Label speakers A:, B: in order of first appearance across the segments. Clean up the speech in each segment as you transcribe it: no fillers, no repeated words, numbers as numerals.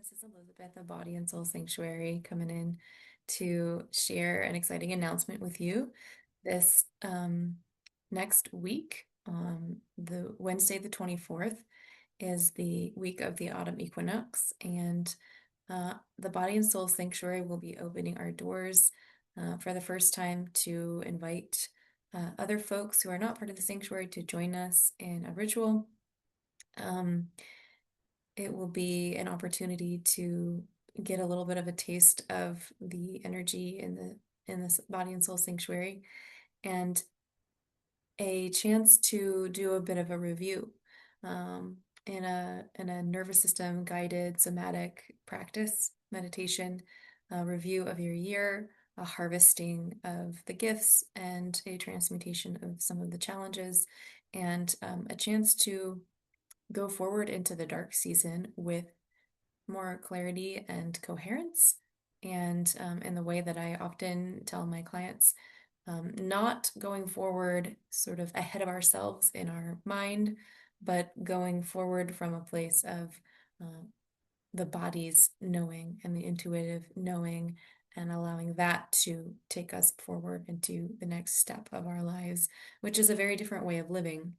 A: This is Elizabeth of Body and Soul Sanctuary coming in to share an exciting announcement with you. This next week, the Wednesday, the 24th, is the week of the autumn equinox, and the Body and Soul Sanctuary will be opening our doors for the first time to invite other folks who are not part of the sanctuary to join us in a ritual. It will be an opportunity to get a little bit of a taste of the energy in this body and soul sanctuary, and a chance to do a bit of a review in a nervous system guided somatic practice meditation, a review of your year, a harvesting of the gifts, and a transmutation of some of the challenges, and a chance to go forward into the dark season with more clarity and coherence. And in the way that I often tell my clients, not going forward sort of ahead of ourselves in our mind, but going forward from a place of the body's knowing and the intuitive knowing, and allowing that to take us forward into the next step of our lives, which is a very different way of living.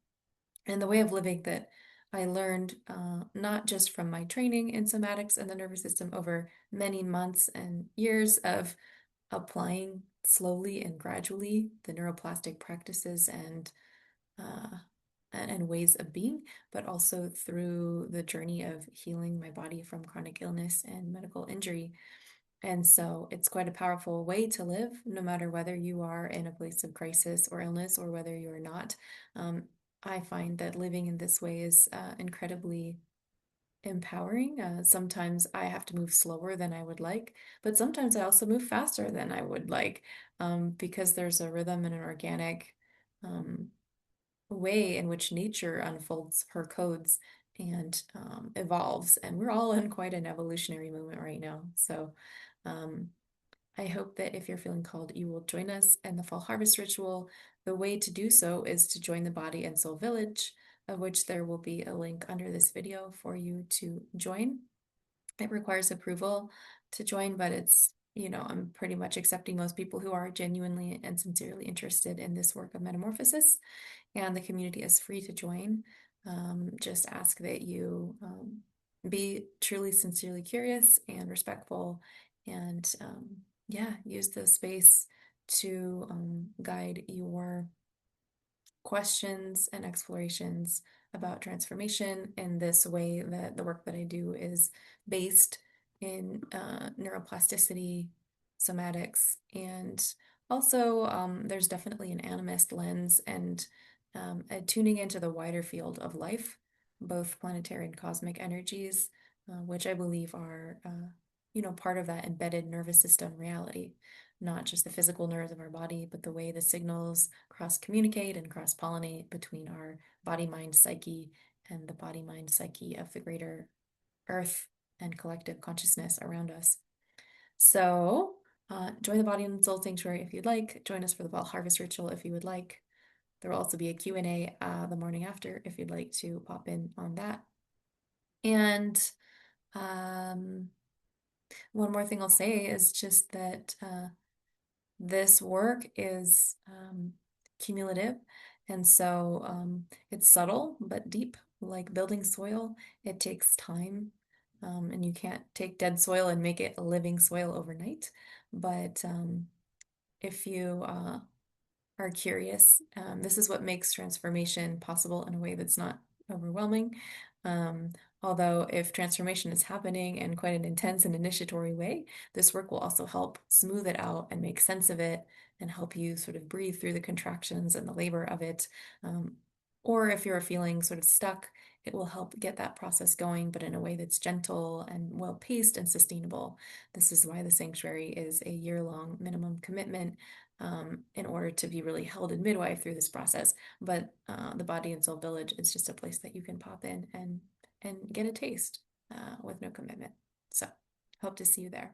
A: And the way of living that I learned not just from my training in somatics and the nervous system over many months and years of applying slowly and gradually the neuroplastic practices uh, and ways of being, but also through the journey of healing my body from chronic illness and medical injury. And so it's quite a powerful way to live, no matter whether you are in a place of crisis or illness or whether you are not. Um, I find that living in this way is incredibly empowering. Sometimes I have to move slower than I would like, but sometimes I also move faster than I would like, because there's a rhythm and an organic um, way in which nature unfolds her codes and evolves. And we're all in quite an evolutionary moment right now. So um, I hope that if you're feeling called, you will join us in the fall harvest ritual. The way to do so is to join the Body and Soul Village, of which there will be a link under this video for you to join. It requires approval to join, but I'm pretty much accepting most people who are genuinely and sincerely interested in this work of metamorphosis, and the community is free to join. Just ask that you be truly, sincerely curious and respectful, and yeah, use the space to guide your questions and explorations about transformation in this way. That the work that I do is based in neuroplasticity, somatics, and also there's definitely an animist lens and a tuning into the wider field of life, both planetary and cosmic energies, which I believe are part of that embedded nervous system reality, not just the physical nerves of our body, but the way the signals cross-communicate and cross-pollinate between our body-mind psyche and the body-mind psyche of the greater earth and collective consciousness around us. So join the Body and Soul Sanctuary if you'd like. Join us for the Fall Harvest Ritual if you would like. There will also be a Q&A the morning after if you'd like to pop in on that. And um, one more thing I'll say is just that this work is cumulative, and so it's subtle but deep, like building soil. It takes time, and you can't take dead soil and make it a living soil overnight. But if you are curious, this is what makes transformation possible in a way that's not overwhelming. Um, Although if transformation is happening in quite an intense and initiatory way, this work will also help smooth it out and make sense of it and help you sort of breathe through the contractions and the labor of it. Or if you're feeling sort of stuck, it will help get that process going, but in a way that's gentle and well-paced and sustainable. This is why the sanctuary is a year-long minimum commitment, in order to be really held in midwife through this process. But the Body and Soul Village is just a place that you can pop in and get a taste with no commitment. So hope to see you there.